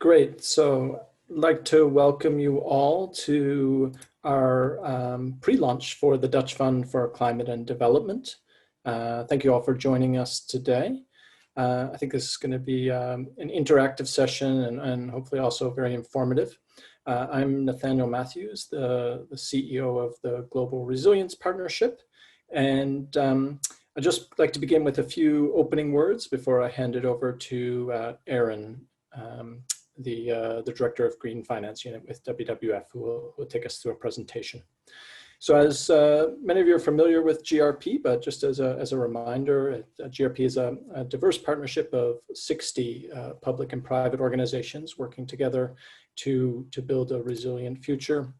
Great. So I'd like to welcome you all to our pre-launch for the Dutch Fund for Climate and Development. Thank you all for joining us today. I think this is going to be an interactive session and hopefully also very informative. I'm Nathaniel Matthews, the CEO of the Global Resilience Partnership. And I'd just like to begin with a few opening words before I hand it over to Aaron, the Director of Green Finance Unit with WWF, who will take us through a presentation. So as many of you are familiar with GRP, but just as a reminder, GRP is a diverse partnership of 60 public and private organizations working together to build a resilient future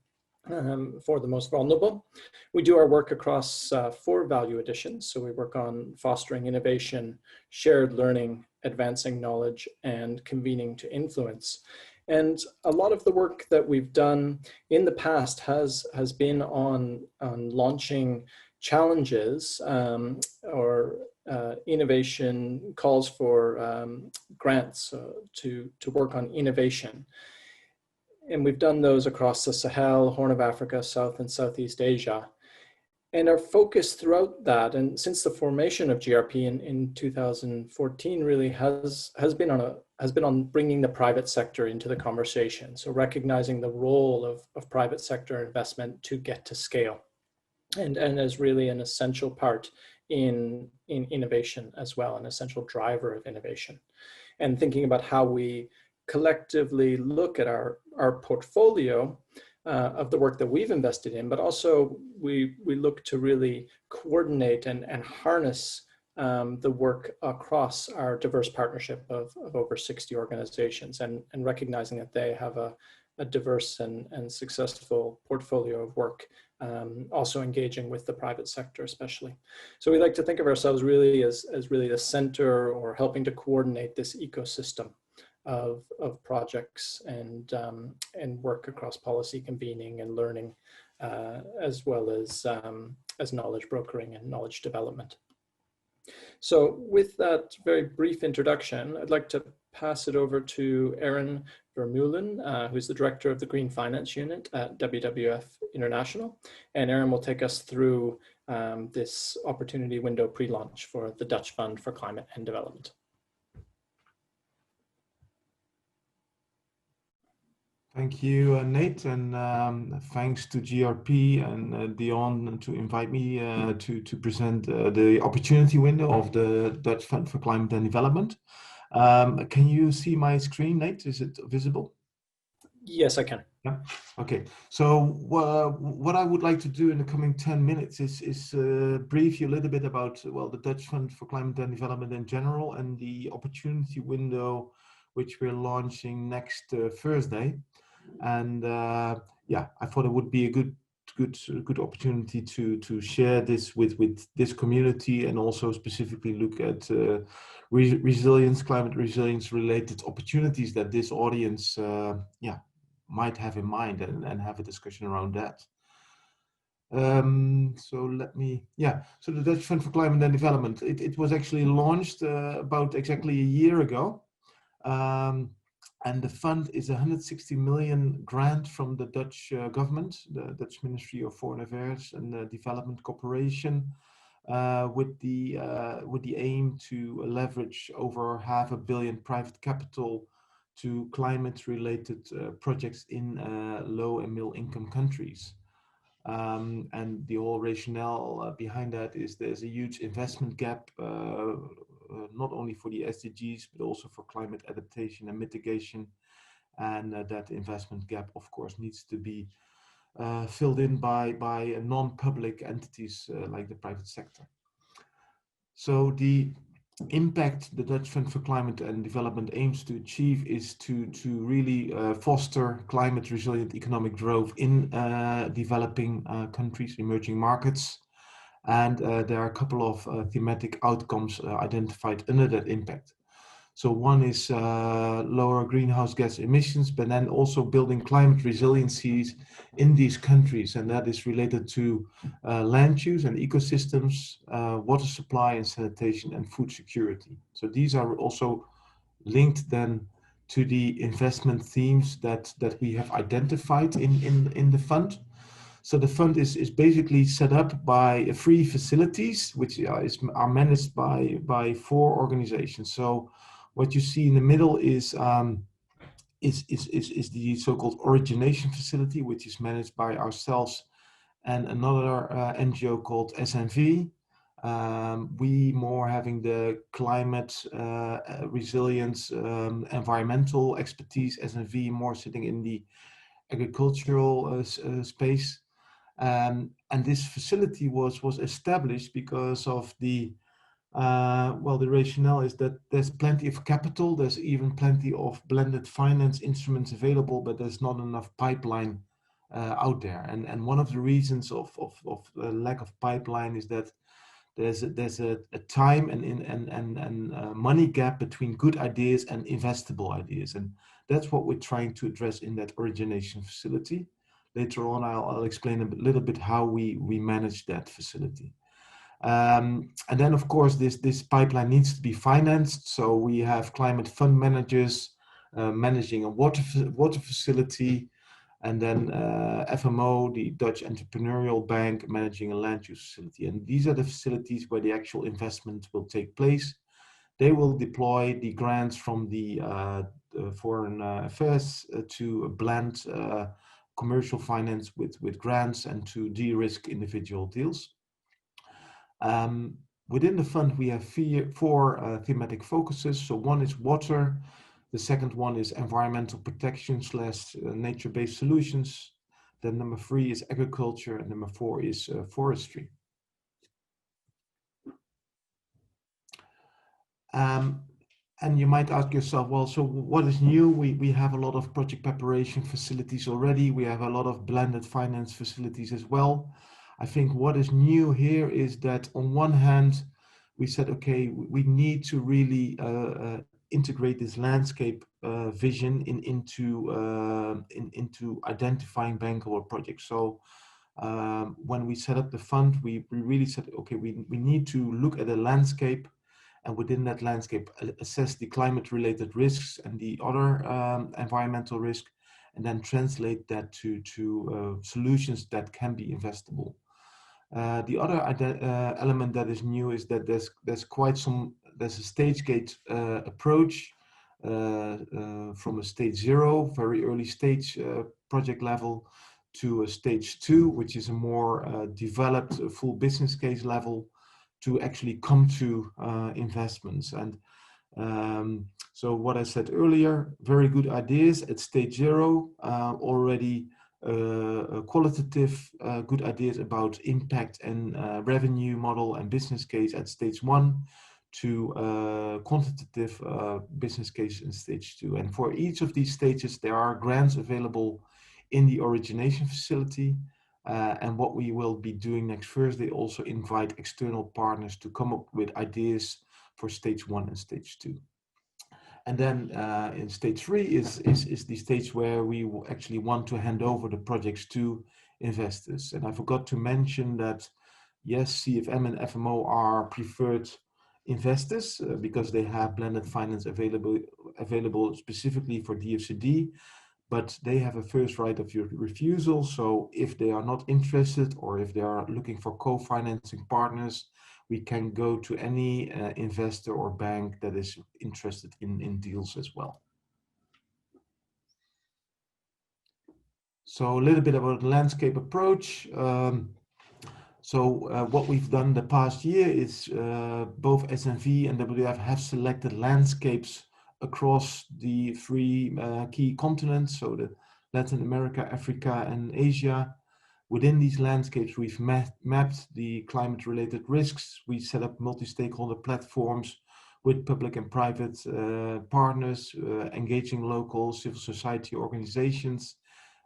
for the most vulnerable. We do our work across 4 value additions. So we work on fostering innovation, shared learning, advancing knowledge, and convening to influence. And a lot of the work that we've done in the past has been on launching challenges or innovation calls for grants to work on innovation. And we've done those across the Sahel, Horn of Africa, South and Southeast Asia. And our focus throughout that, and since the formation of GRP in 2014, really has been on bringing the private sector into the conversation. So recognizing the role of private sector investment to get to scale, and as really an essential part in innovation as well, an essential driver of innovation, and thinking about how we collectively look at our portfolio of the work that we've invested in, but also we look to really coordinate and harness the work across our diverse partnership of over 60 organizations, and recognizing that they have a diverse and successful portfolio of work, also engaging with the private sector especially. So we like to think of ourselves really as really the center, or helping to coordinate this ecosystem of projects and work across policy convening and learning, as well as knowledge brokering and knowledge development. So with that very brief introduction, I'd like to pass it over to Aaron Vermeulen, who's the Director of the Green Finance Unit at WWF International. And Aaron will take us through this opportunity window pre-launch for the Dutch Fund for Climate and Development. Thank you, Nate, and thanks to GRP and Dion to invite me to present the opportunity window of the Dutch Fund for Climate and Development. Can you see my screen, Nate? Is it visible? Yes, I can. Yeah. Okay. So what I would like to do in the coming 10 minutes is brief you a little bit about, well, the Dutch Fund for Climate and Development in general, and the opportunity window which we're launching next Thursday. And yeah, I thought it would be a good opportunity to share this with this community, and also specifically look at resilience, climate resilience related opportunities that this audience might have in mind, and have a discussion around that. So the Dutch Fund for Climate and Development, it was actually launched about exactly a year ago. And the fund is a 160 million grant from the Dutch government, the Dutch Ministry of Foreign Affairs and Development Cooperation, with the aim to leverage over $500 million private capital to climate-related projects in low and middle income countries. And the whole rationale behind that is there's a huge investment gap, not only for the SDGs, but also for climate adaptation and mitigation. And that investment gap, of course, needs to be filled in by non-public entities like the private sector. So the impact the Dutch Fund for Climate and Development aims to achieve is to really foster climate resilient economic growth in developing countries, emerging markets. And there are a couple of thematic outcomes identified under that impact. So one is lower greenhouse gas emissions, but then also building climate resiliencies in these countries. And that is related to land use and ecosystems, water supply and sanitation, and food security. So these are also linked then to the investment themes that we have identified in the fund. So the fund is basically set up by 3 facilities, which are managed by 4 organizations. So what you see in the middle is the so-called origination facility, which is managed by ourselves and another NGO called SNV. We more having the climate resilience, environmental expertise, SNV more sitting in the agricultural space. And this facility was established because of the the rationale is that there's plenty of capital, there's even plenty of blended finance instruments available, but there's not enough pipeline out there. And one of the reasons of the lack of pipeline is that there's a time and money gap between good ideas and investable ideas. And that's what we're trying to address in that origination facility. Later on, I'll explain a little bit how we manage that facility. And then, of course, this pipeline needs to be financed. So we have climate fund managers managing a water facility, and then FMO, the Dutch Entrepreneurial Bank, managing a land use facility. And these are the facilities where the actual investment will take place. They will deploy the grants from the foreign affairs to blend commercial finance with grants and to de-risk individual deals. Within the fund, we have 4 thematic focuses. So one is water, the second one is environmental protection / nature-based solutions. Then number 3 is agriculture, and number 4 is forestry. And you might ask yourself, well, so what is new? We have a lot of project preparation facilities already. We have a lot of blended finance facilities as well. I think what is new here is that on one hand, we said, okay, we need to really integrate this landscape vision into identifying bankable projects. So when we set up the fund, we really said, okay, we need to look at the landscape, and within that landscape, assess the climate-related risks and the other environmental risk, and then translate that to solutions that can be investable. The other element that is new is that there's a stage gate approach from a stage 0, very early stage project level, to a stage 2, which is a more developed full business case level, to actually come to investments. And so what I said earlier, very good ideas at stage 0, already qualitative good ideas about impact and revenue model and business case at stage 1, to quantitative business case in stage 2. And for each of these stages, there are grants available in the origination facility. And what we will be doing next Thursday, also invite external partners to come up with ideas for stage 1 and stage 2. And then in stage 3 is the stage where we actually want to hand over the projects to investors. And I forgot to mention that, yes, CFM and FMO are preferred investors because they have blended finance available specifically for DFCD, but they have a first right of refusal. So if they are not interested, or if they are looking for co-financing partners, we can go to any investor or bank that is interested in deals as well. So a little bit about the landscape approach. What we've done the past year is both SNV and WWF have selected landscapes across the 3 key continents, so the Latin America, Africa, and Asia. Within these landscapes, we've mapped the climate-related risks. We set up multi-stakeholder platforms with public and private partners, engaging local civil society organizations,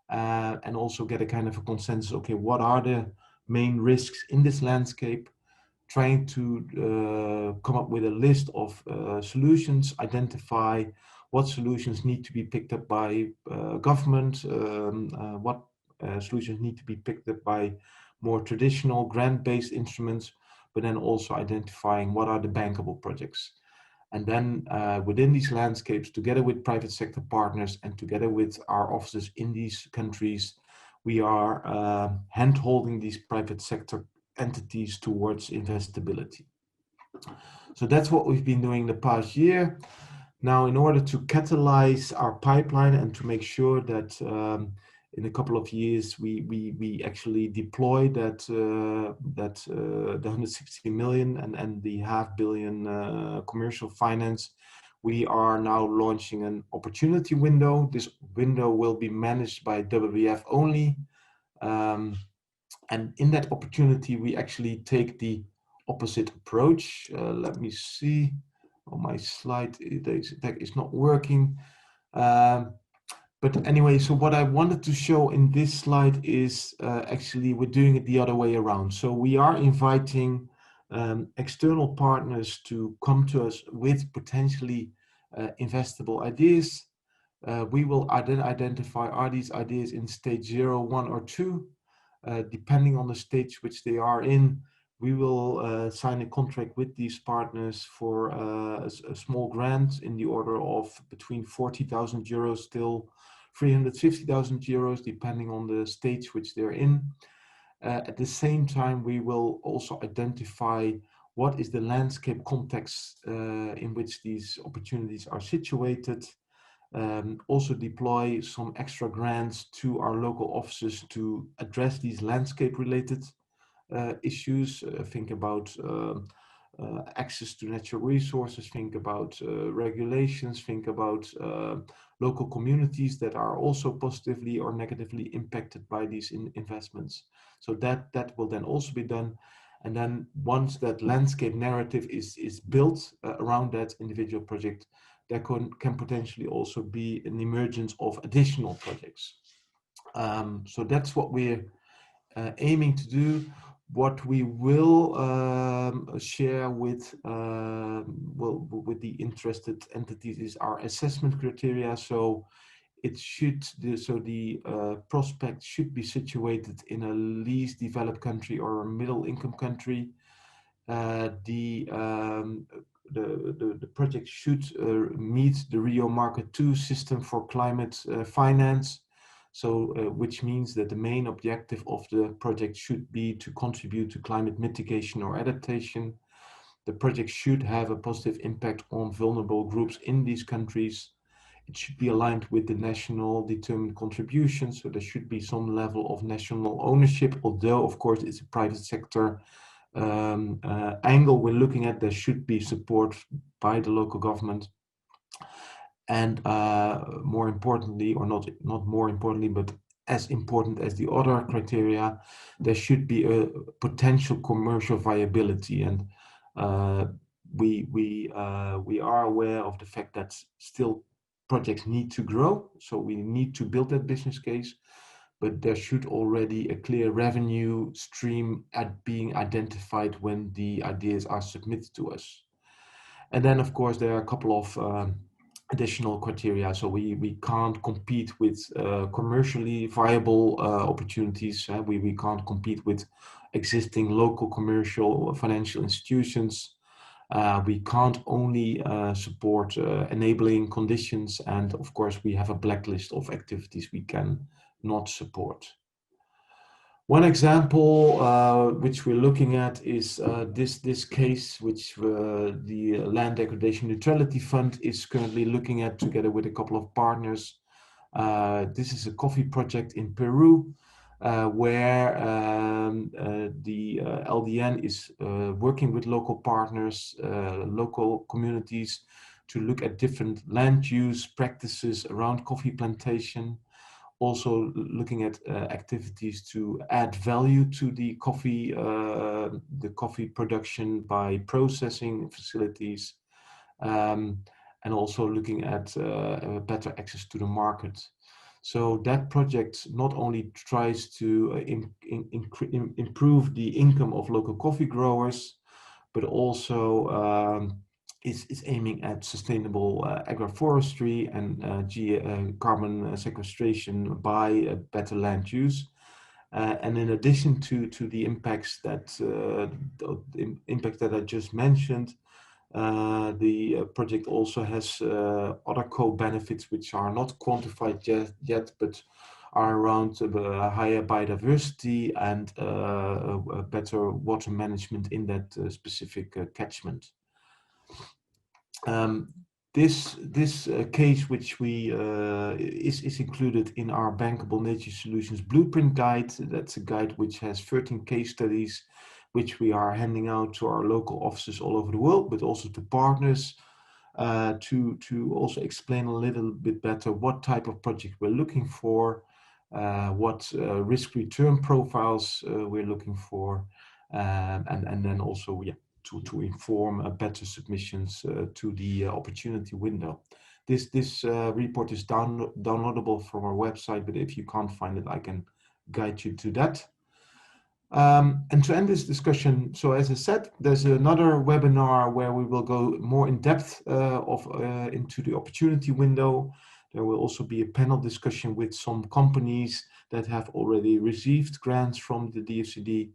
and also get a kind of a consensus, okay, what are the main risks in this landscape, trying to come up with a list of solutions, identify what solutions need to be picked up by government, what solutions need to be picked up by more traditional grant-based instruments, but then also identifying what are the bankable projects. And then within these landscapes, together with private sector partners and together with our offices in these countries, we are hand-holding these private sector entities towards investability. So that's what we've been doing the past year. Now, in order to catalyze our pipeline and to make sure that in a couple of years we actually deploy that the 160 million and the $500 million commercial finance, we are now launching an opportunity window. This window will be managed by WWF only, and in that opportunity we actually take the opposite approach. Let me see. On my slide, that is not working. But anyway, so what I wanted to show in this slide is actually we're doing it the other way around. So we are inviting external partners to come to us with potentially investable ideas. We will then identify, are these ideas in stage 0, 1, or 2? Depending on the stage which they are in, we will sign a contract with these partners for a small grant in the order of between 40,000 euros till 350,000 euros, depending on the stage which they're in. At the same time, we will also identify what is the landscape context in which these opportunities are situated. Also deploy some extra grants to our local offices to address these landscape related issues. Think about access to natural resources, think about regulations, think about local communities that are also positively or negatively impacted by these investments. So that will then also be done. And then once that landscape narrative is built around that individual project, there can potentially also be an emergence of additional projects. So that's what we're aiming to do. What we will share with the interested entities is our assessment criteria. So it should, the prospect should be situated in a least developed country or a middle income country. The project should meet the Rio Market 2 system for climate finance. So, which means that the main objective of the project should be to contribute to climate mitigation or adaptation. The project should have a positive impact on vulnerable groups in these countries. It should be aligned with the national determined contributions. So there should be some level of national ownership, although of course it's a private sector angle we're looking at. There should be support by the local government. And more importantly, or not more importantly, but as important as the other criteria, there should be a potential commercial viability. And we are aware of the fact that still projects need to grow. So we need to build that business case, but there should already a clear revenue stream being identified when the ideas are submitted to us. And then, of course, there are a couple of additional criteria. So we can't compete with commercially viable opportunities. We can't compete with existing local commercial financial institutions. We can't only support enabling conditions. And of course, we have a blacklist of activities we can not support. One example which we're looking at is this case, which the Land Degradation Neutrality Fund is currently looking at together with a couple of partners. This is a coffee project in Peru, where the LDN is working with local partners, local communities, to look at different land use practices around coffee plantation. Also looking at activities to add value to the coffee production by processing facilities, and also looking at better access to the market. So that project not only tries to improve the income of local coffee growers, but also is aiming at sustainable agroforestry and carbon sequestration by better land use. And in addition to the impacts that I just mentioned, The project also has other co-benefits which are not quantified yet, but are around higher biodiversity and better water management in that specific catchment. This case, which we is included in our Bankable Nature Solutions Blueprint Guide. That's a guide which has 13 case studies, which we are handing out to our local offices all over the world, but also to partners, to also explain a little bit better what type of project we're looking for, what risk return profiles we're looking for, and then also, yeah, to inform better submissions to the opportunity window. This report is downloadable from our website, but if you can't find it, I can guide you to that. And to end this discussion, so as I said, there's another webinar where we will go more in depth into the opportunity window. There will also be a panel discussion with some companies that have already received grants from the DFCD.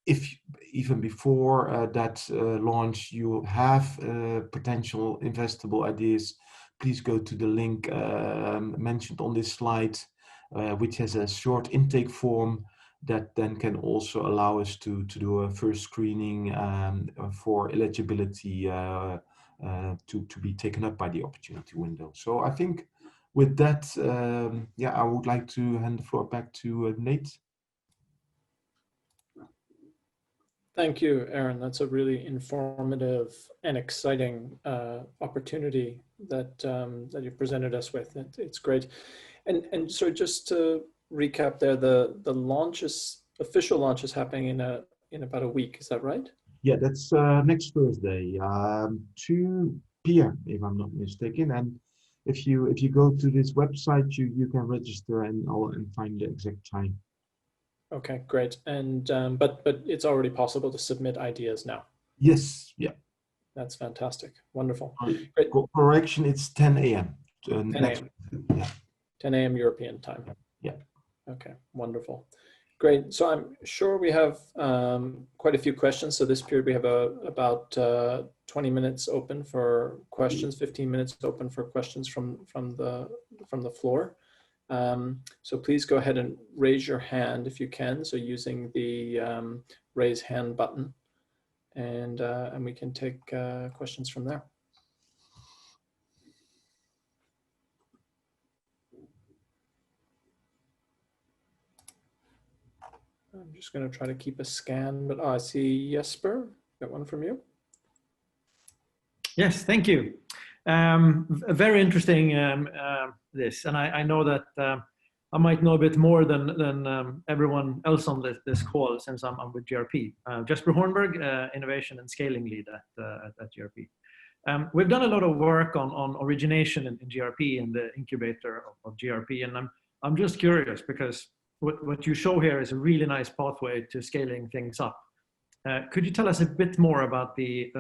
If even before that launch you have potential investable ideas, please go to the link mentioned on this slide, which has a short intake form that then can also allow us to do a first screening for eligibility to be taken up by the opportunity window. So I think with that, yeah, I would like to hand the floor back to Nate. Thank you, Aaron. That's a really informative and exciting opportunity that that you've presented us with. It's great. And so just to recap there, the official launch is happening in about a week. Is that right? Yeah, that's next Thursday, 2 p.m. if I'm not mistaken. And if you go to this website, you can register and find the exact time. Okay, great. And but it's already possible to submit ideas now. Yes, yeah. That's fantastic. Wonderful. Great. Correction, it's 10 a.m. 10 a.m. Yeah. 10 a.m. European time. Yeah. Okay, wonderful. Great. So I'm sure we have quite a few questions. So this period we have about 20 minutes open for questions, 15 minutes open for questions from the floor. So please go ahead and raise your hand if you can. So using the raise hand button, and we can take questions from there. I'm just going to try to keep a scan, but I see Jesper. Got one from you. Yes, thank you. Very interesting this, and I know that I might know a bit more than everyone else on this call, since I'm with GRP. Jesper Hornberg, Innovation and Scaling Lead at GRP. We've done a lot of work on origination in GRP and the incubator of GRP, and I'm just curious because what you show here is a really nice pathway to scaling things up. Could you tell us a bit more about the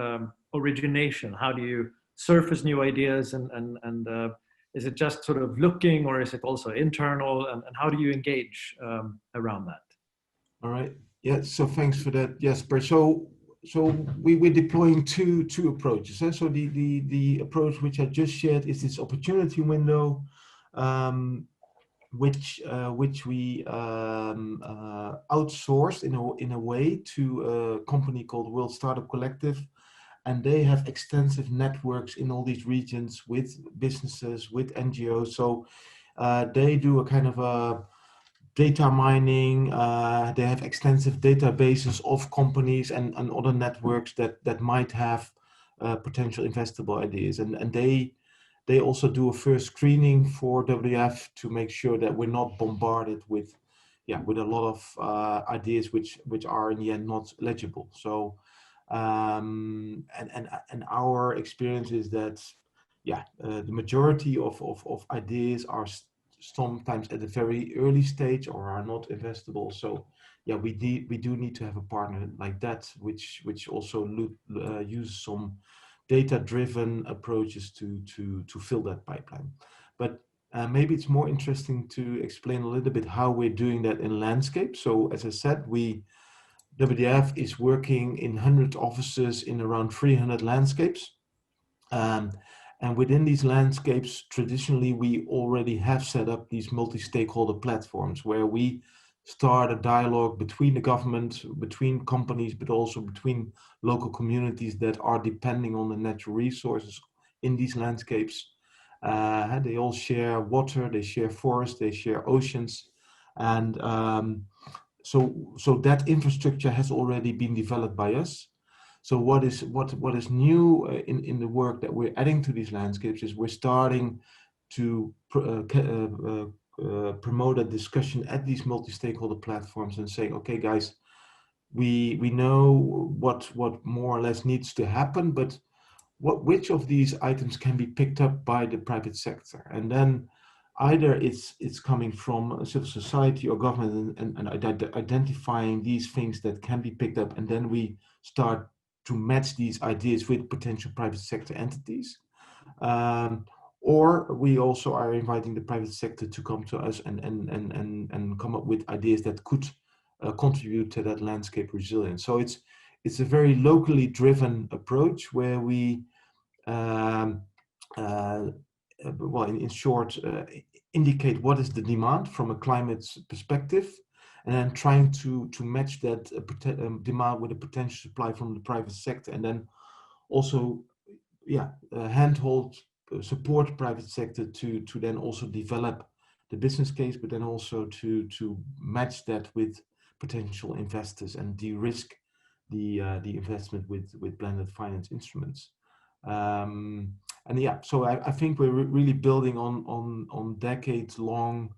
origination? How do you surface new ideas, and is it just sort of looking, or is it also internal, and how do you engage around that? All right. Yeah. So thanks for that, Jesper. So we're deploying two approaches. So the approach which I just shared is this opportunity window, which we outsourced in a way to a company called World Startup Collective, and they have extensive networks in all these regions with businesses, with NGOs. So they do a kind of a data mining. They have extensive databases of companies and other networks that might have potential investable ideas, and they also do a first screening for WWF to make sure that we're not bombarded with a lot of ideas which are in the end not legible. So and our experience is that the majority of ideas are sometimes at a very early stage or are not investable. So yeah, we do need to have a partner like that, which also uses some data-driven approaches to fill that pipeline. But maybe it's more interesting to explain a little bit how we're doing that in landscape. So as I said, we WWF is working in 100 offices in around 300 landscapes. And within these landscapes, traditionally, we already have set up these multi-stakeholder platforms where we start a dialogue between the government, between companies, but also between local communities that are depending on the natural resources in these landscapes. They all share water, they share forests, they share oceans. And so that infrastructure has already been developed by us. So what is new in the work that we're adding to these landscapes is we're starting to promote a discussion at these multi-stakeholder platforms and saying, okay, guys, we know what more or less needs to happen, but which of these items can be picked up by the private sector? And then either it's coming from civil society or government and identifying these things that can be picked up, and then we start to match these ideas with potential private sector entities. Or we also are inviting the private sector to come to us and come up with ideas that could contribute to that landscape resilience. So it's a very locally driven approach where we, well, in short, indicate what is the demand from a climate perspective, and then trying to match that demand with a potential supply from the private sector, and then also, handhold support private sector to then also develop the business case, but then also to match that with potential investors and de-risk the investment with blended finance instruments. And yeah, so I think we're really building on decades-long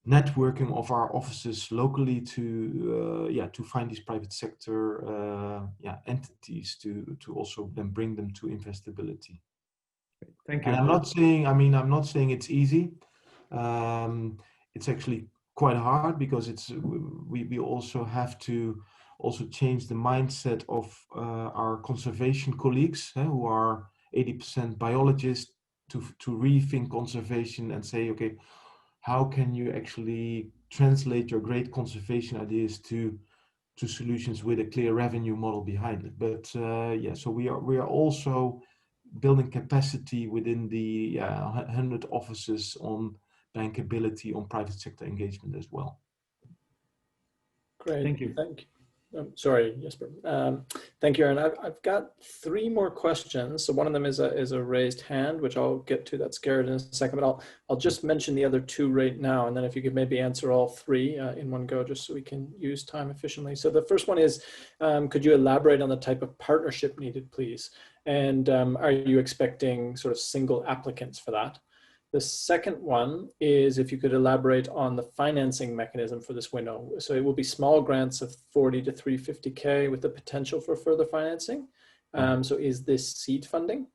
networking of our offices locally to find these private sector entities to also then bring them to investability. Thank you. And I'm not saying it's easy. It's actually quite hard because we also have to change the mindset of our conservation colleagues who are 80% biologists to rethink conservation and say, okay, how can you actually translate your great conservation ideas to solutions with a clear revenue model behind it? But so we are also building capacity within the 100 offices on bankability, on private sector engagement as well. Great. Thank you. Sorry, Jesper. Thank you, Aaron. I've got 3 more questions. So one of them is a raised hand, which I'll get to. That's Garrett in a second, but I'll just mention the other 2 right now, and then if you could maybe answer all 3 in one go, just so we can use time efficiently. So the first one is, could you elaborate on the type of partnership needed, please? And are you expecting sort of single applicants for that? The second one is if you could elaborate on the financing mechanism for this window. So it will be small grants of 40 to 350K with the potential for further financing. So is this seed funding?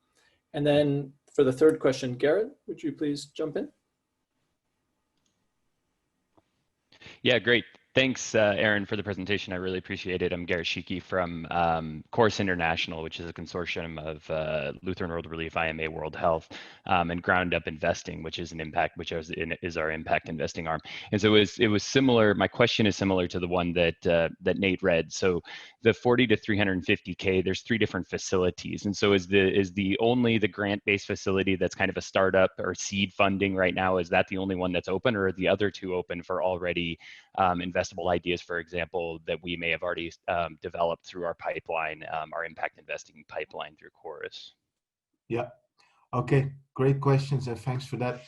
And then for the third question, Garrett, would you please jump in? Yeah, great. Thanks, Aaron, for the presentation. I really appreciate it. I'm Garrett Shiki from Chorus International, which is a consortium of Lutheran World Relief, IMA World Health, and Ground Up Investing, which is is our impact investing arm. And so it was similar. My question is similar to the one that Nate read. So the 40 to 350K, there's 3 different facilities. And so is the only the grant-based facility that's kind of a startup or seed funding right now? Is that the only one that's open, or are the other 2 open for already investable ideas, for example, that we may have already developed through our pipeline, our impact investing pipeline through Chorus? Yeah. Okay, great questions, and thanks for that.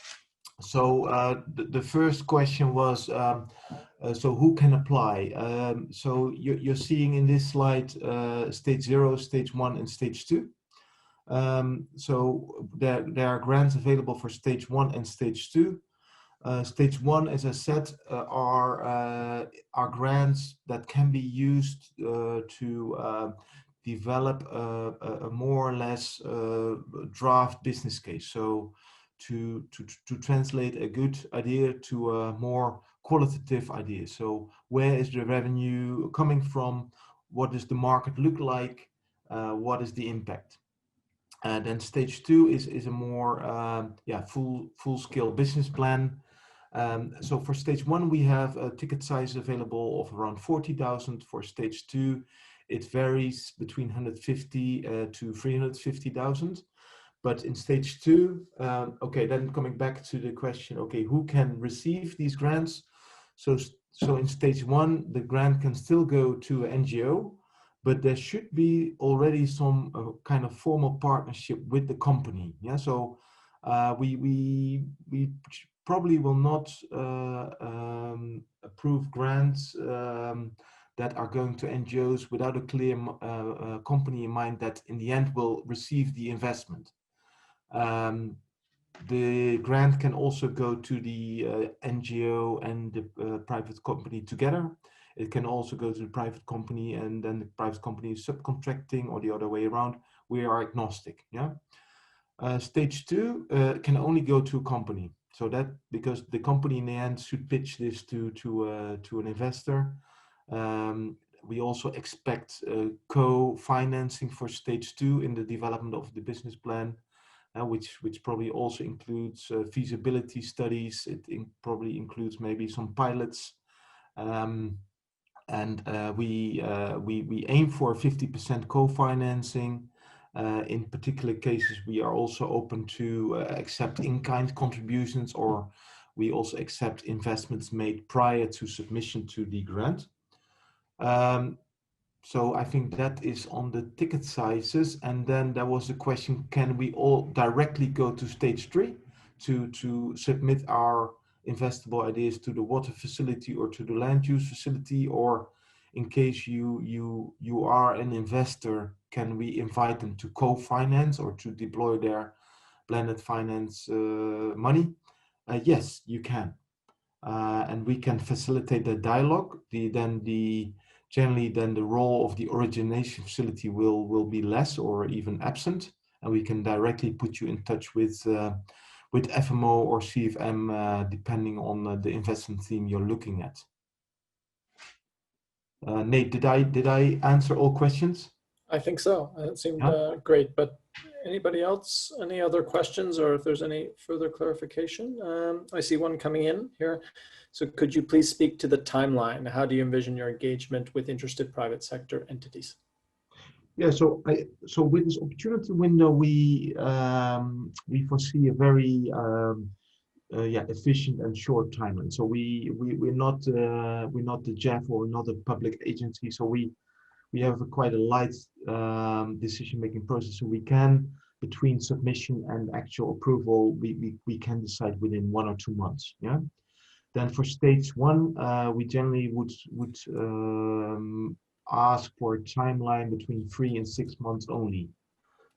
So the first question was, so who can apply? So you're seeing in this slide stage 0, stage 1, and stage 2. So there are grants available for stage 1 and stage 2. Stage 1, as I said, are grants that can be used to develop a more or less draft business case. So to translate a good idea to a more qualitative idea. So where is the revenue coming from? What does the market look like? What is the impact? Then stage 2 is a more full-scale business plan. So for stage 1, we have a ticket size available of around 40,000. For stage 2, it varies between 150 to 350,000. But in stage 2, okay, then coming back to the question, okay, who can receive these grants? So in stage 1, the grant can still go to an NGO, but there should be already some kind of formal partnership with the company. Yeah, so we probably will not approve grants that are going to NGOs without a clear company in mind that in the end will receive the investment. The grant can also go to the NGO and the private company together. It can also go to the private company and then the private company is subcontracting, or the other way around. We are agnostic. Yeah. Stage 2 can only go to a company. So that because the company in the end should pitch this to an investor. We also expect co-financing for stage 2 in the development of the business plan. Which probably also includes feasibility studies. It probably includes maybe some pilots, and we aim for 50% co-financing. In particular cases, we are also open to accept in-kind contributions, or we also accept investments made prior to submission to the grant. So I think that is on the ticket sizes. And then there was the question, can we all directly go to stage 3 to submit our investable ideas to the water facility or to the land use facility? Or in case you are an investor, can we invite them to co-finance or to deploy their blended finance money? Yes, you can. And we can facilitate the dialogue. Generally, then the role of the origination facility will be less or even absent, and we can directly put you in touch with FMO or CFM depending on the investment theme you're looking at. Nate, did I answer all questions? I think so. It seemed great. But anybody else? Any other questions, or if there's any further clarification? I see one coming in here. So could you please speak to the timeline? How do you envision your engagement with interested private sector entities? Yeah, so with this opportunity window, we foresee a very efficient and short timeline. So we're not the JEF or not a public agency. So we have quite a light decision-making process. So we can, between submission and actual approval, we can decide within 1 or 2 months. Yeah. Then for stage 1, we generally would ask for a timeline between 3 and 6 months only.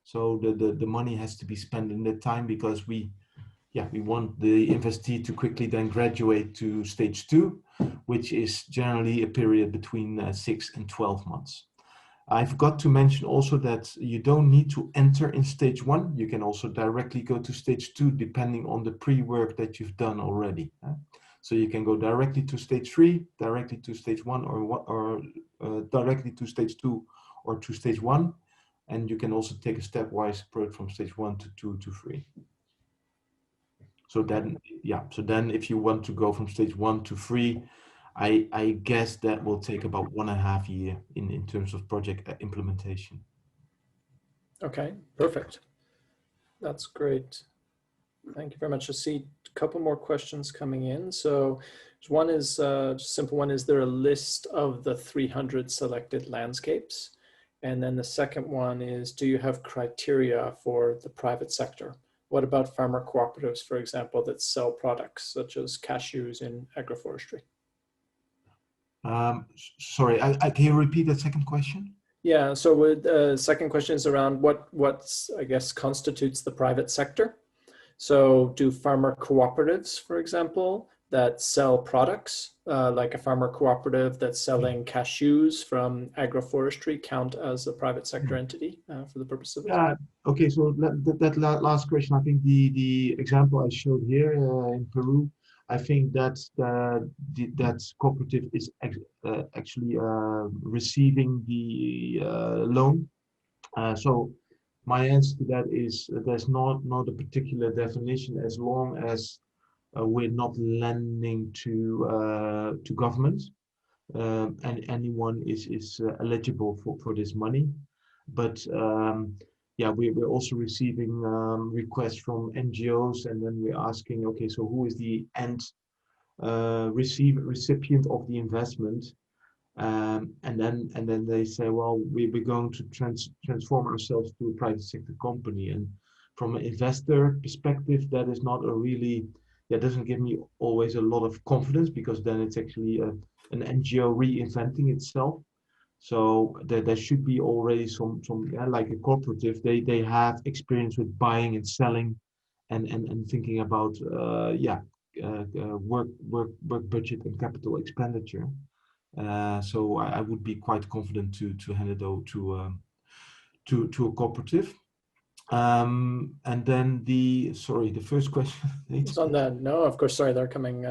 So the money has to be spent in that time, because we want the investee to quickly then graduate to stage 2, which is generally a period between 6 and 12 months. I forgot to mention also that you don't need to enter in stage 1. You can also directly go to stage 2, depending on the pre-work that you've done already. So you can go directly to stage 3, directly to stage 1, or directly to stage 2 or to stage 1. And you can also take a stepwise approach from stage 1 to 2 to 3. So then, if you want to go from stage 1 to 3, I guess that will take about 1.5 years in terms of project implementation. Okay, perfect. That's great. Thank you very much. I see a couple more questions coming in. So one is just a simple one. Is there a list of the 300 selected landscapes? And then the second one is, do you have criteria for the private sector? What about farmer cooperatives, for example, that sell products such as cashews in agroforestry? Sorry, can you repeat that second question? Yeah, so the second question is around what I guess constitutes the private sector. So do farmer cooperatives, for example, that sell products, like a farmer cooperative that's selling cashews from agroforestry, count as a private sector entity for the purpose of it? Okay, so that last question, I think the example I showed here in Peru, I think that cooperative is actually receiving the loan. So my answer to that is there's not a particular definition, as long as we're not lending to governments, and anyone is eligible for this money. But yeah, we're also receiving requests from NGOs, and then we're asking, okay, so who is the end recipient of the investment? And then they say, well, we're going to transform ourselves to a private sector company. And from an investor perspective, that is not a really, that doesn't give me always a lot of confidence, because then it's actually an NGO reinventing itself. So there should be already some yeah, like a cooperative. They have experience with buying and selling, and thinking about yeah, work budget and capital expenditure. So I would be quite confident to hand it over to a cooperative. And then the first question. It's on the, no, of course, sorry, they're coming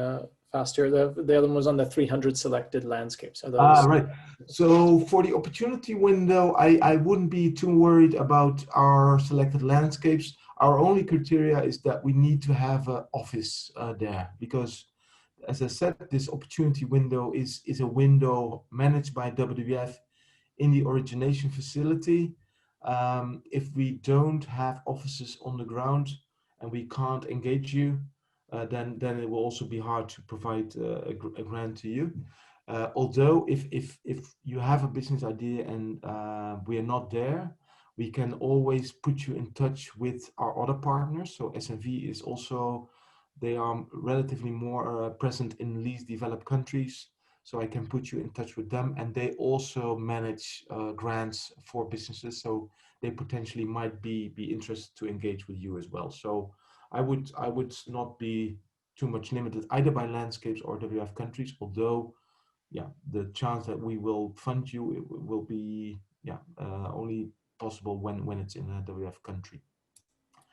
fast here. The other one was on the 300 selected landscapes. Are those? Right. So for the opportunity window, I wouldn't be too worried about our selected landscapes. Our only criteria is that we need to have an office there, because, as I said, this opportunity window is a window managed by WWF in the origination facility. If we don't have offices on the ground and we can't engage you, then it will also be hard to provide a grant to you. Although if you have a business idea and we are not there, we can always put you in touch with our other partners. So SNV is also, they are relatively more present in least developed countries. So I can put you in touch with them, and they also manage grants for businesses. So they potentially might be interested to engage with you as well. So I would not be too much limited either by landscapes or WWF countries, although yeah, the chance that we will fund you, it will be only possible when it's in a WWF country.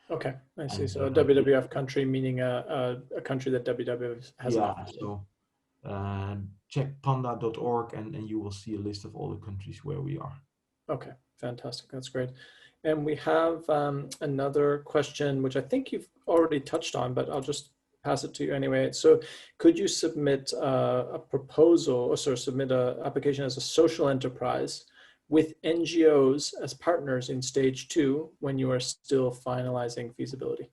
Okay, I see. So a WWF country, meaning a country that WWF has an office. So check panda.org and you will see a list of all the countries where we are. Okay, fantastic. That's great. And we have another question, which I think you've already touched on, but I'll just pass it to you anyway. So could you submit a proposal, or sort of submit an application as a social enterprise with NGOs as partners in stage 2 when you are still finalizing feasibility?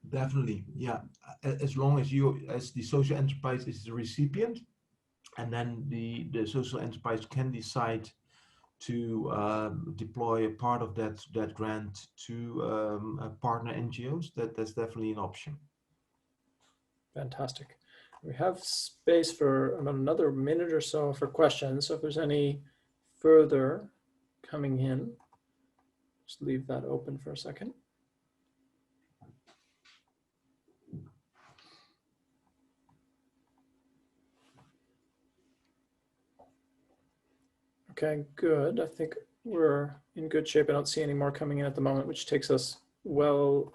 Definitely, yeah. As long as you, as the social enterprise is the recipient, and then the social enterprise can decide to deploy a part of that grant to partner NGOs, that's definitely an option. Fantastic. We have space for about another minute or so for questions. So if there's any further coming in, just leave that open for a second. Okay, good. I think we're in good shape. I don't see any more coming in at the moment, which takes us well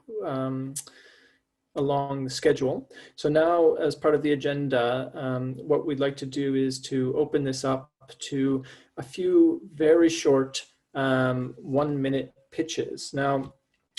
along the schedule. So now, as part of the agenda, what we'd like to do is to open this up to a few very short 1-minute pitches. Now,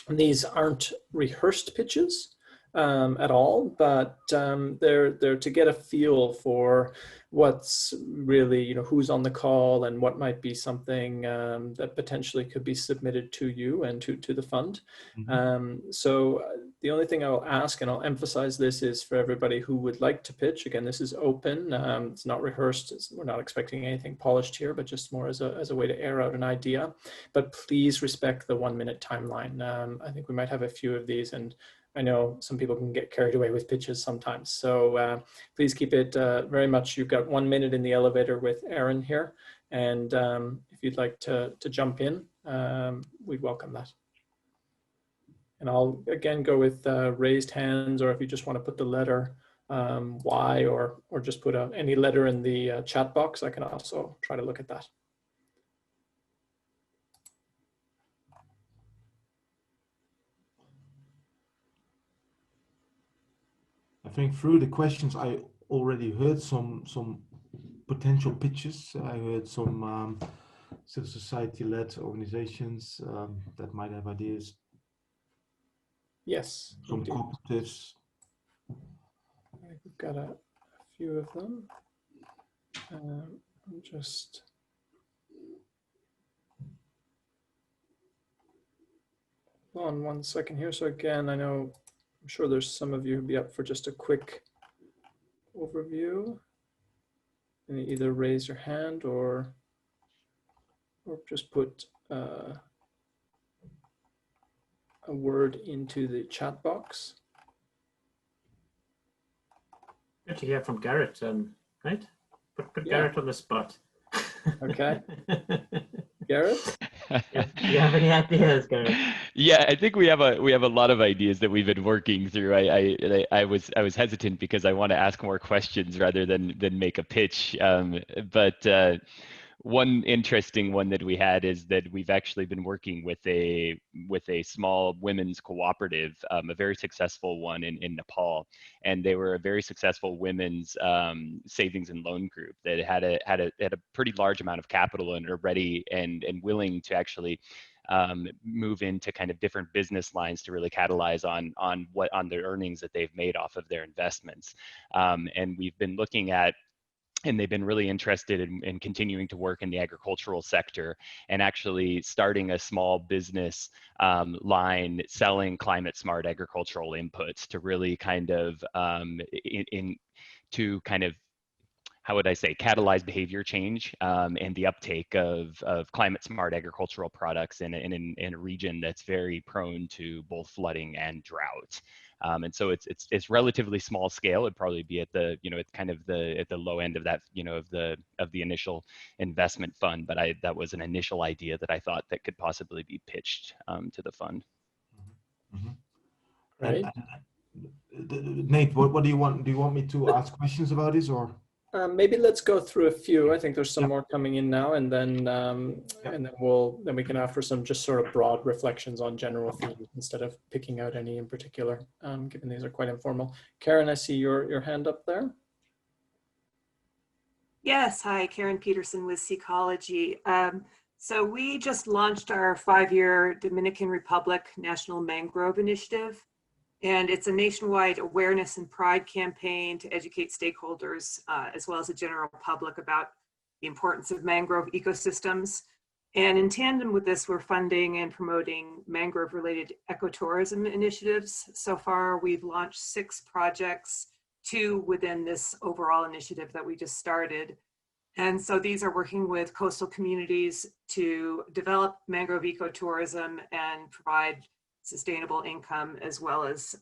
these aren't rehearsed pitches at all, but they're to get a feel for what's really, you know, who's on the call and what might be something that potentially could be submitted to you and to the fund. Mm-hmm. So the only thing I'll ask, and I'll emphasize this, is for everybody who would like to pitch. Again, this is open. It's not rehearsed. We're not expecting anything polished here, but just more as a way to air out an idea. But please respect the 1-minute timeline. I think we might have a few of these, and I know some people can get carried away with pitches sometimes. So please keep it very much, you've got 1 minute in the elevator with Aaron here. And if you'd like to jump in, we'd welcome that. And I'll again go with raised hands, or if you just want to put the letter Y or just put any letter in the chat box, I can also try to look at that. I think through the questions, I already heard some potential pitches. I heard some civil society-led organizations that might have ideas. Yes. Some cooperatives. We've got a few of them. Just hold on one second here. So again, I'm sure there's some of you who'd be up for just a quick overview. And either raise your hand or just put a word into the chat box. Good to hear from Garrett, right? Put Yeah. Garrett on the spot. Okay. Garrett? Do you have any ideas, Garrett? Yeah, I think we have a lot of ideas that we've been working through. I was hesitant because I want to ask more questions rather than make a pitch. But one interesting one that we had is that we've actually been working with a small women's cooperative, a very successful one in Nepal, and they were a very successful women's savings and loan group that had a pretty large amount of capital and are ready and willing to actually move into kind of different business lines to really catalyze on their earnings that they've made off of their investments. And we've been looking at, and they've been really interested in continuing to work in the agricultural sector and actually starting a small business line selling climate smart agricultural inputs to really kind of how would I say, catalyze behavior change and the uptake of climate smart agricultural products in a region that's very prone to both flooding and drought. And so it's relatively small scale. It'd probably be at the it's kind of at the low end of that of the initial investment fund. But that was an initial idea that I thought that could possibly be pitched to the fund. Mm-hmm. Right. Nate, what do you want? Do you want me to ask questions about this or? Maybe let's go through a few. I think there's some more coming in now, and then we can offer some just sort of broad reflections on general themes instead of picking out any in particular, given these are quite informal. Karen, I see your hand up there. Yes, hi, Karen Peterson with Seacology. So we just launched our 5-year Dominican Republic National Mangrove Initiative. And it's a nationwide awareness and pride campaign to educate stakeholders, as well as the general public, about the importance of mangrove ecosystems. And in tandem with this, we're funding and promoting mangrove-related ecotourism initiatives. So far, we've launched 6 projects, 2 within this overall initiative that we just started. And so these are working with coastal communities to develop mangrove ecotourism and provide sustainable income, as well as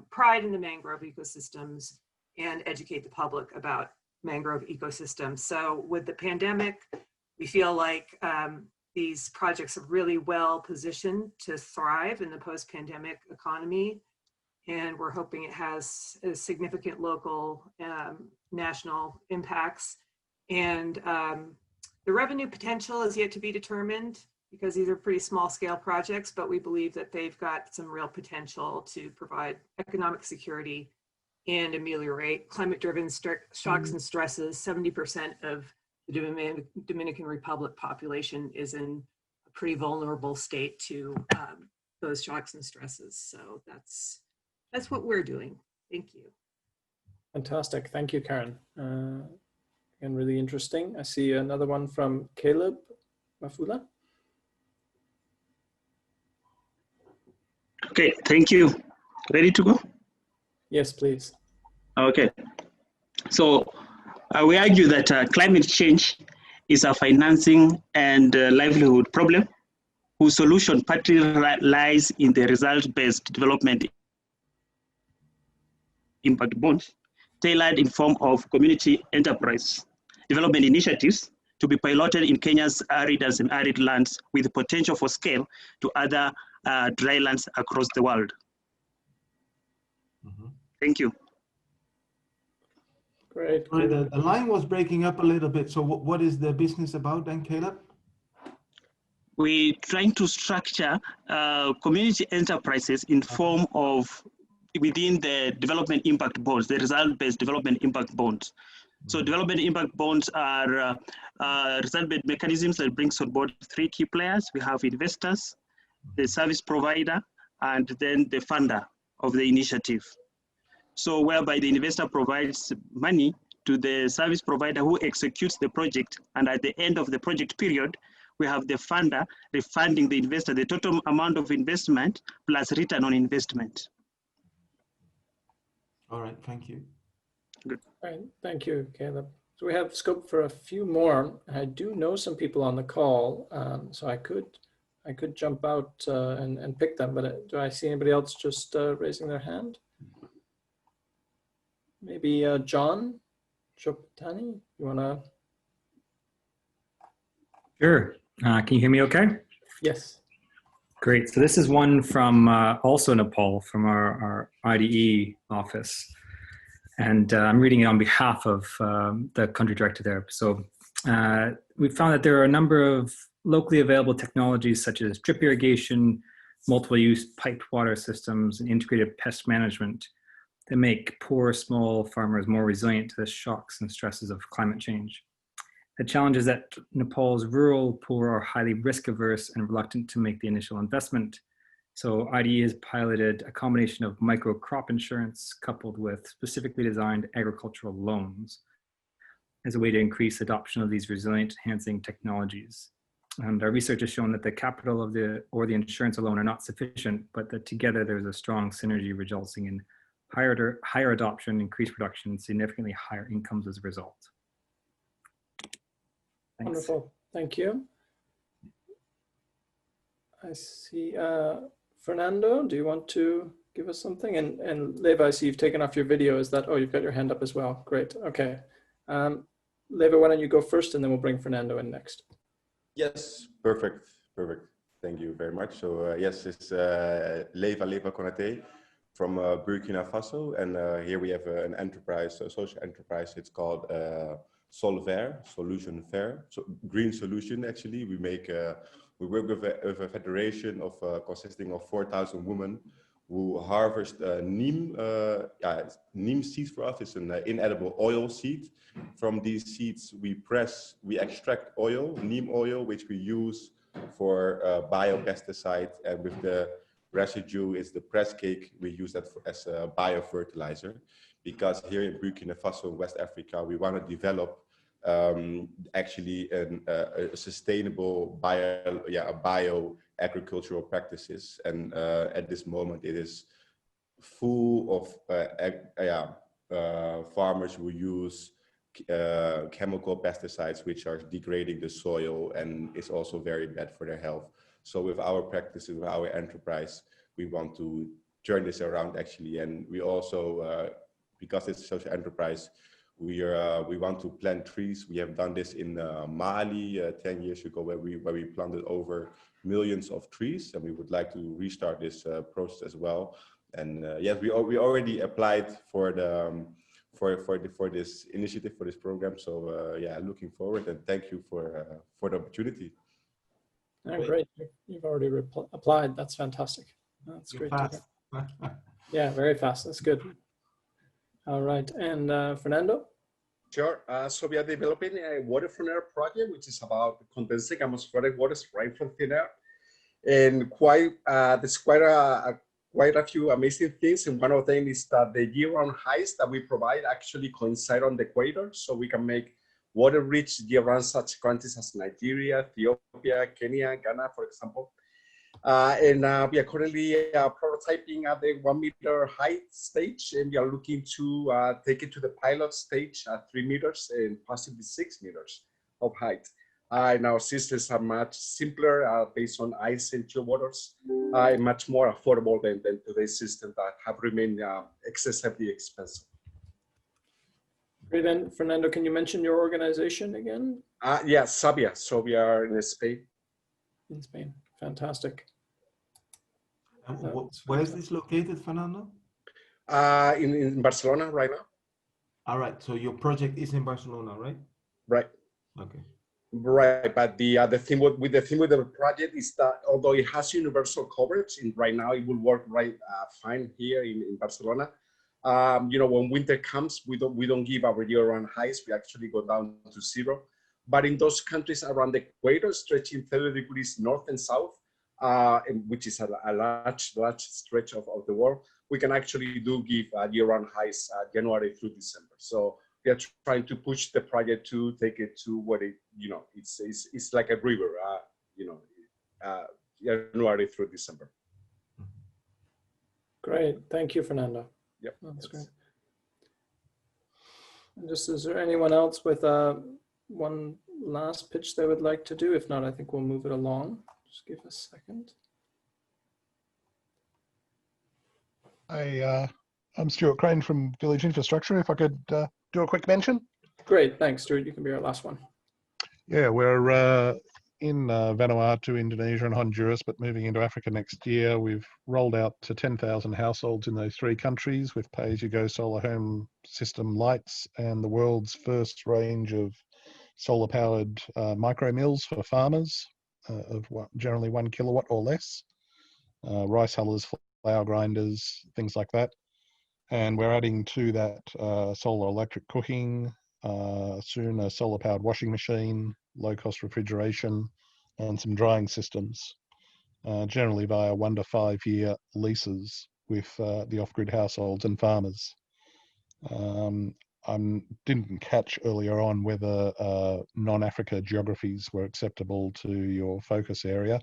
pride in the mangrove ecosystems and educate the public about mangrove ecosystems. So with the pandemic, we feel like these projects are really well positioned to thrive in the post-pandemic economy. And we're hoping it has a significant local, national impacts. And the revenue potential is yet to be determined, because these are pretty small scale projects, but we believe that they've got some real potential to provide economic security and ameliorate climate-driven shocks and stresses. 70% of the Dominican Republic population is in a pretty vulnerable state to those shocks and stresses. So that's what we're doing. Thank you. Fantastic. Thank you, Karen. And really interesting. I see another one from Caleb Mafula. Okay, thank you. Ready to go? Yes, please. Okay. So we argue that climate change is a financing and livelihood problem whose solution partly lies in the result-based development impact bonds, tailored in form of community enterprise development initiatives to be piloted in Kenya's arid and semi-arid lands with potential for scale to other dry lands across the world. Mm-hmm. Thank you. Great. The line was breaking up a little bit. So what is the business about then, Caleb? We're trying to structure community enterprises in form of within the development impact bonds, the result-based development impact bonds. So development impact bonds are result-based mechanisms that brings on board 3 key players. We have investors, the service provider, and then the funder of the initiative. So whereby the investor provides money to the service provider who executes the project. And at the end of the project period, we have the funder refunding the investor the total amount of investment plus return on investment. All right, thank you. Good. All right, thank you, Caleb. So we have scope for a few more. I do know some people on the call, so I could jump out and pick them, but do I see anybody else just raising their hand? Maybe John Choptani, you wanna? Sure. Can you hear me okay? Yes. Great. So this is one from also Nepal, from our IDE office. And I'm reading it on behalf of the country director there. So we found that there are a number of locally available technologies such as drip irrigation, multiple use piped water systems, and integrated pest management that make poor small farmers more resilient to the shocks and stresses of climate change. The challenge is that Nepal's rural poor are highly risk averse and reluctant to make the initial investment. So IDE has piloted a combination of micro crop insurance coupled with specifically designed agricultural loans as a way to increase adoption of these resilient enhancing technologies. And our research has shown that the capital of the insurance alone are not sufficient, but that together there's a strong synergy resulting in higher adoption, increased production, and significantly higher incomes as a result. Thanks. Wonderful, thank you. I see, Fernando, do you want to give us something? And Leva, I see you've taken off your video. Is that, oh, you've got your hand up as well. Great, okay. Leva, why don't you go first and then we'll bring Fernando in next. Yes, perfect, perfect. Thank you very much. So yes, it's Leva Konate from Burkina Faso. And here we have an enterprise, a social enterprise. It's called Solver, Solution Fair. So green solution, actually. We work with a federation of consisting of 4,000 women who harvest neem. Neem seeds for us. It's an inedible oil seed. From these seeds, we extract oil, neem oil, which we use for biopesticides, and with the residue is the press cake. We use that as a biofertilizer, because here in Burkina Faso, West Africa, we want to develop actually a sustainable bio agricultural practices, and at this moment it is full of farmers who use chemical pesticides which are degrading the soil and is also very bad for their health. So with our practices, with our enterprise, we want to turn this around actually, and we also because it's a social enterprise, we want to plant trees. We have done this in Mali 10 years ago, where we planted over millions of trees, and we would like to restart this process as well. And yes, we already applied for the for this initiative, for this program. So yeah, looking forward, and thank you for the opportunity. Oh, great, you've already applied. That's fantastic. That's great to hear. Yeah, very fast. That's good. All right, and Fernando? Sure. So we are developing a water from air project, which is about condensing atmospheric waters right from thin air. And there's quite a few amazing things. And one of them is that the year-round heights that we provide actually coincide on the equator. So we can make water-rich year-round such countries as Nigeria, Ethiopia, Kenya, Ghana, for example. And we are currently prototyping at the 1 meter height stage, and we are looking to take it to the pilot stage at 3 meters and possibly 6 meters of height. And our systems are much simpler, based on ice and chill waters, and much more affordable than today's systems that have remained excessively expensive. Great, and Fernando, can you mention your organization again? Yeah, Sabia. So we are in Spain. In Spain, fantastic. Where is this located, Fernando? In Barcelona right now. All right, so your project is in Barcelona, right? Right. Okay. Right, but the thing with the project is that although it has universal coverage, and right now it will work fine here in Barcelona. You know, when winter comes, we don't give our year-round highs. We actually go down to 0. But in those countries around the equator, stretching 30 degrees north and south, which is a large stretch of the world, we can actually do give year-round highs January through December. So we are trying to push the project to take it to what it, it's like a river, January through December. Great, thank you, Fernando. Yep, that's great. And just, is there anyone else with one last pitch they would like to do? If not, I think we'll move it along. Just give a second. I'm Stuart Crane from Village Infrastructure. If I could do a quick mention. Great, thanks, Stuart. You can be our last one. Yeah, we're in Vanuatu, Indonesia and Honduras, but moving into Africa next year. We've rolled out to 10,000 households in those 3 countries with pay-as-you-go solar home system lights and the world's first range of solar-powered micro mills for farmers of generally 1 kilowatt or less, rice hullers, flour grinders, things like that. And we're adding to that solar electric cooking, soon a solar powered washing machine, low cost refrigeration, and some drying systems, generally via 1 to 5 year leases with the off-grid households and farmers. I didn't catch earlier on whether non-Africa geographies were acceptable to your focus area,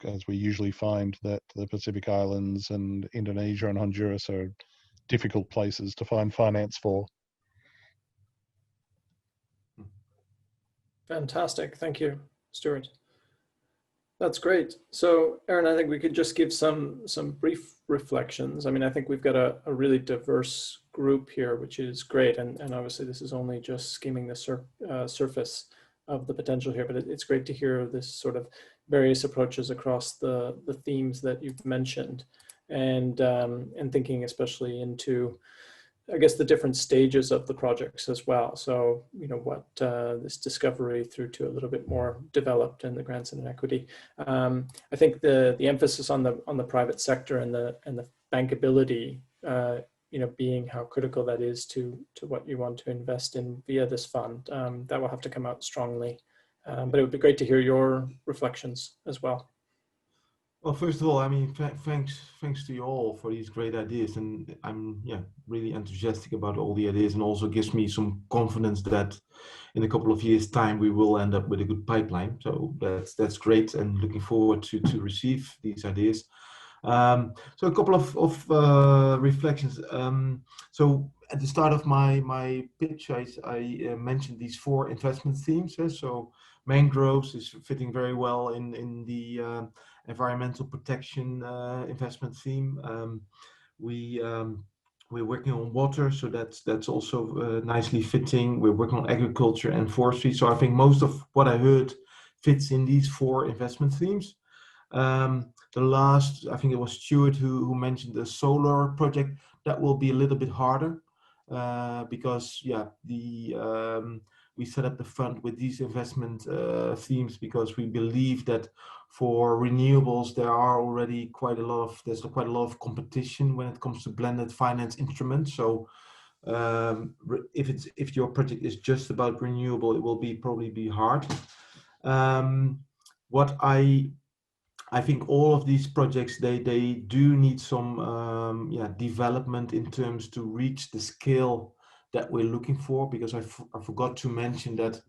as we usually find that the Pacific Islands and Indonesia and Honduras are difficult places to find finance for. Fantastic, thank you, Stuart. That's great. So, Aaron, I think we could just give some brief reflections. I mean, I think we've got a really diverse group here, which is great. And obviously this is only just skimming the surface of the potential here, but it's great to hear this sort of various approaches across the themes that you've mentioned, and thinking especially into, I guess, the different stages of the projects as well. So, what this discovery through to a little bit more developed in the grants and equity. I think the emphasis on the private sector and the bankability, being how critical that is to what you want to invest in via this fund, that will have to come out strongly. But it would be great to hear your reflections as well. Well, first of all, I mean, thanks to you all for these great ideas, and I'm really enthusiastic about all the ideas, and also gives me some confidence that in a couple of years' time we will end up with a good pipeline. So that's great, and looking forward to receive these ideas. So a couple of reflections. So at the start of my pitch, I mentioned these 4 investment themes. So mangroves is fitting very well in the environmental protection investment theme. We're working on water, so that's also nicely fitting. We're working on agriculture and forestry. So I think most of what I heard fits in these 4 investment themes. The last, I think it was Stuart who mentioned the solar project. That will be a little bit harder because we set up the fund with these investment themes because we believe that for renewables there are already quite a lot of competition when it comes to blended finance instruments. So if your project is just about renewable, it will probably be hard. What I think all of these projects, they do need some development in terms to reach the scale that we're looking for, because I forgot to mention that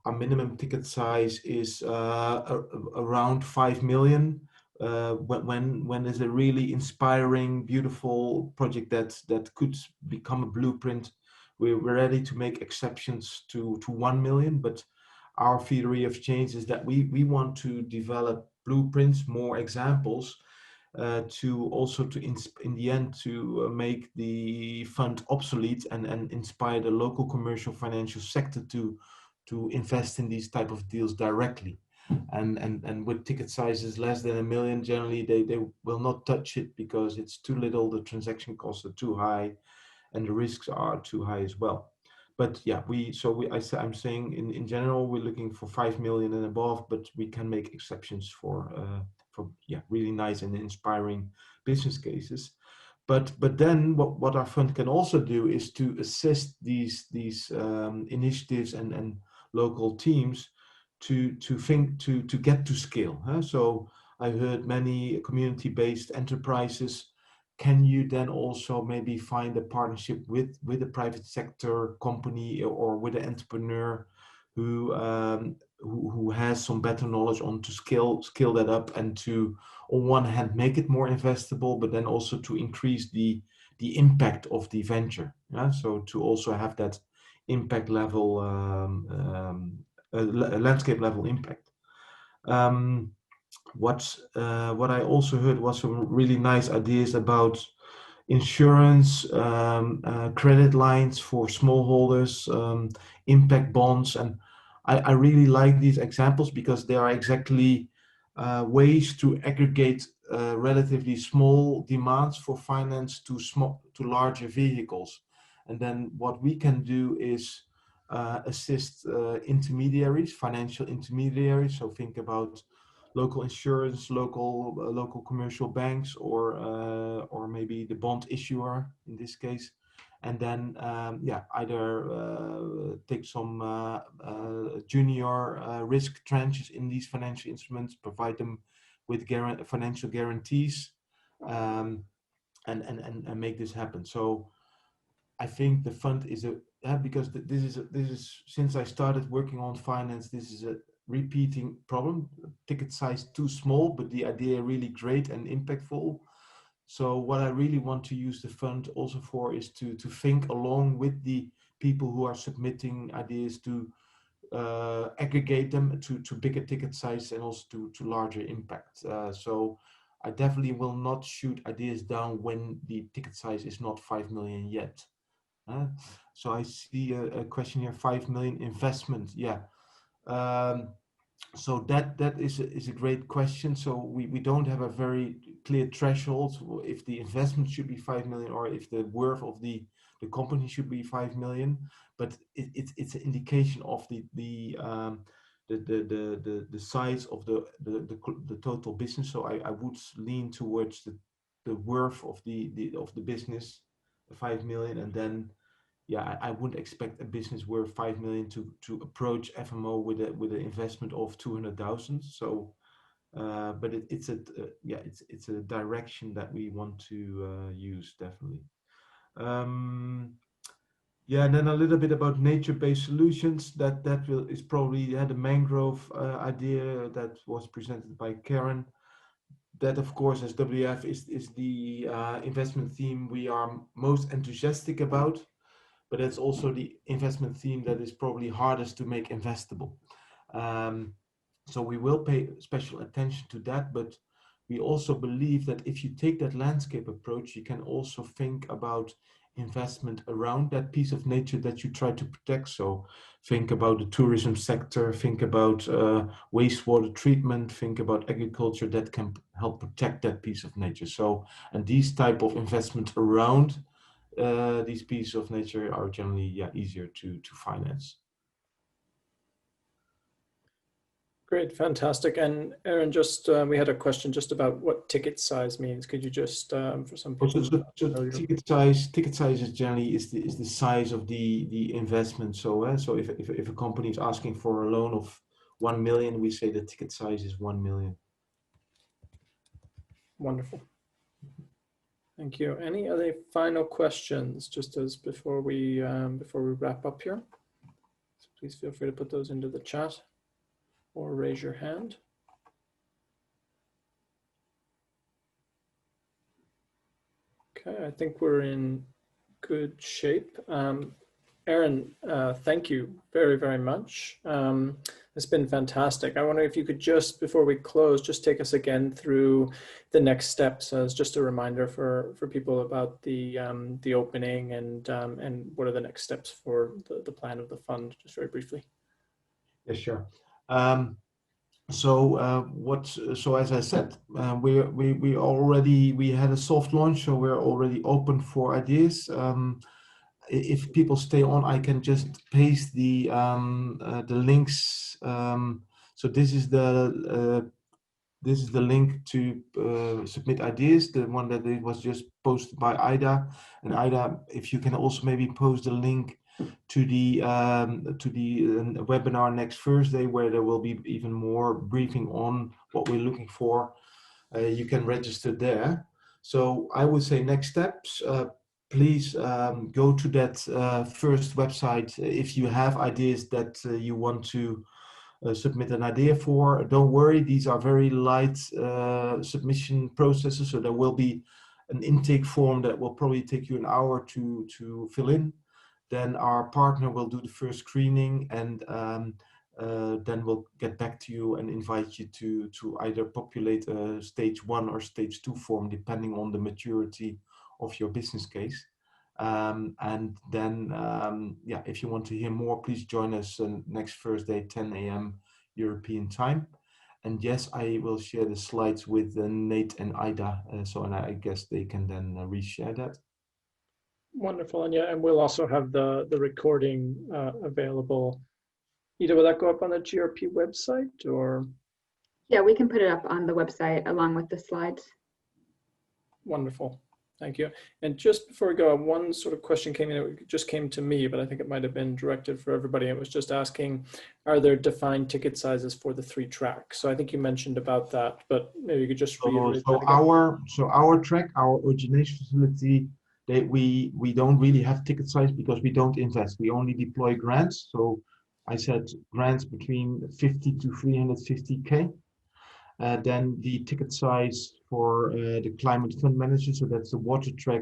our minimum ticket size is around 5 million. When there's a really inspiring, beautiful project that could become a blueprint, we're ready to make exceptions to 1 million. But our theory of change is that we want to develop blueprints, more examples, in the end to make the fund obsolete and inspire the local commercial financial sector to invest in these type of deals directly. And with ticket sizes less than 1 million, generally they will not touch it because it's too little, the transaction costs are too high, and the risks are too high as well. But yeah, I'm saying in general we're looking for 5 million and above, but we can make exceptions for really nice and inspiring business cases. But then what our fund can also do is to assist these initiatives and local teams to get to scale. So I heard many community-based enterprises can you then also maybe find a partnership with a private sector company or with an entrepreneur who has some better knowledge on to scale that up, and to, on one hand, make it more investable, but then also to increase the impact of the venture. Yeah? So to also have that impact level, landscape level impact. What I also heard was some really nice ideas about insurance, credit lines for smallholders, impact bonds, and I really like these examples because they are exactly ways to aggregate relatively small demands for finance to larger vehicles. And then what we can do is assist intermediaries, financial intermediaries. So think about local insurance, local commercial banks, or maybe the bond issuer in this case, and then either take some junior risk tranches in these financial instruments, provide them with financial guarantees, and make this happen. So I think the fund is because this is since I started working on finance, this is a repeating problem. Ticket size too small, but the idea really great and impactful. So what I really want to use the fund also for is to think along with the people who are submitting ideas, to aggregate them to bigger ticket size and also to larger impact. So I definitely will not shoot ideas down when the ticket size is not 5 million yet. So I see a question here, 5 million investment. Yeah. So that is a great question. So we don't have a very clear threshold if the investment should be 5 million or if the worth of the company should be 5 million. But it's an indication of the size of the total business. So I would lean towards the worth of the business, 5 million, and then I wouldn't expect a business worth 5 million to approach FMO with an investment of 200,000. So, but it's a direction that we want to use, definitely. And then a little bit about nature-based solutions. That is probably the mangrove idea that was presented by Karen. That, of course, as WWF is the investment theme we are most enthusiastic about. But it's also the investment theme that is probably hardest to make investable. So we will pay special attention to that, but we also believe that if you take that landscape approach, you can also think about investment around that piece of nature that you try to protect. So think about the tourism sector, think about wastewater treatment, think about agriculture that can help protect that piece of nature. So, and these type of investments around these pieces of nature are generally easier to finance. Great, fantastic. And Aaron, just we had a question just about what ticket size means. Could you just for some people? Ticket size is generally is the size of the investment. So so if a company is asking for a loan of 1 million, we say the ticket size is 1 million. Wonderful. Thank you. Any other final questions just as before we wrap up here? So please feel free to put those into the chat or raise your hand. Okay, I think we're in good shape. Aaron, thank you very, very much. It's been fantastic. I wonder if you could just, before we close, just take us again through the next steps as just a reminder for people about the opening and what are the next steps for the plan of the fund, just very briefly. Yeah, sure. So as I said, we had a soft launch, so we're already open for ideas. If people stay on, I can just paste the links. So this is the link to submit ideas. The one that was just posted by Ida. And Ida, if you can also maybe post the link to the webinar next Thursday, where there will be even more briefing on what we're looking for. You can register there. So I would say next steps, please go to that first website if you have ideas that you want to submit an idea for. Don't worry, these are very light submission processes, so there will be an intake form that will probably take you an hour to fill in. Then our partner will do the first screening, and then we'll get back to you and invite you to either populate a stage 1 or stage 2 form, depending on the maturity of your business case. And then, yeah, if you want to hear more, please join us next Thursday, 10 a.m. European time. And yes, I will share the slides with Nate and Ida, and I guess they can then reshare that. Wonderful. And yeah, and we'll also have the recording available. Ida, will that go up on the GRP website, or? Yeah, we can put it up on the website along with the slides. Wonderful. Thank you. And just before we go, one sort of question came in, it just came to me, but I think it might have been directed for everybody. It was just asking, are there defined ticket sizes for the 3 tracks? So I think you mentioned about that, but maybe you could just reiterate that again. So our track, our origination facility, we don't really have ticket size because we don't invest. We only deploy grants. So I said grants between 50 to 350K. Then the ticket size for the climate fund manager, so that's the water track,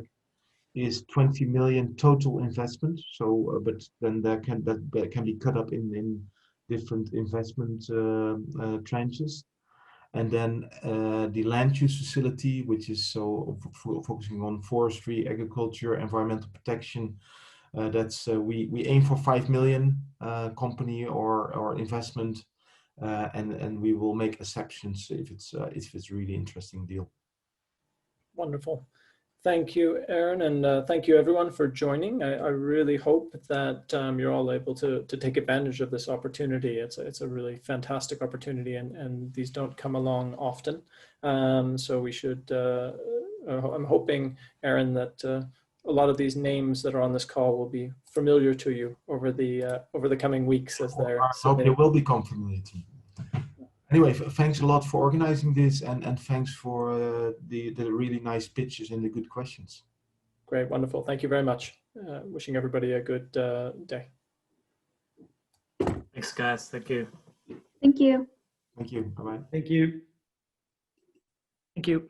is 20 million total investment. So, but then that can be cut up in different investment tranches. And then the land use facility, which is focusing on forestry, agriculture, environmental protection. That's we aim for 5 million company or investment. And we will make exceptions if it's a really interesting deal. Wonderful. Thank you, Aaron, and thank you everyone for joining. I really hope that you're all able to take advantage of this opportunity. It's a really fantastic opportunity, and these don't come along often. So we should, I'm hoping, Aaron, that a lot of these names that are on this call will be familiar to you over the coming weeks as they're submitted. I hope they will become familiar to you. Anyway, thanks a lot for organizing this, and thanks for the really nice pitches and the good questions. Great, wonderful. Thank you very much. Wishing everybody a good day. Thanks, guys. Thank you. Thank you. Thank you. Bye-bye. Thank you. Thank you.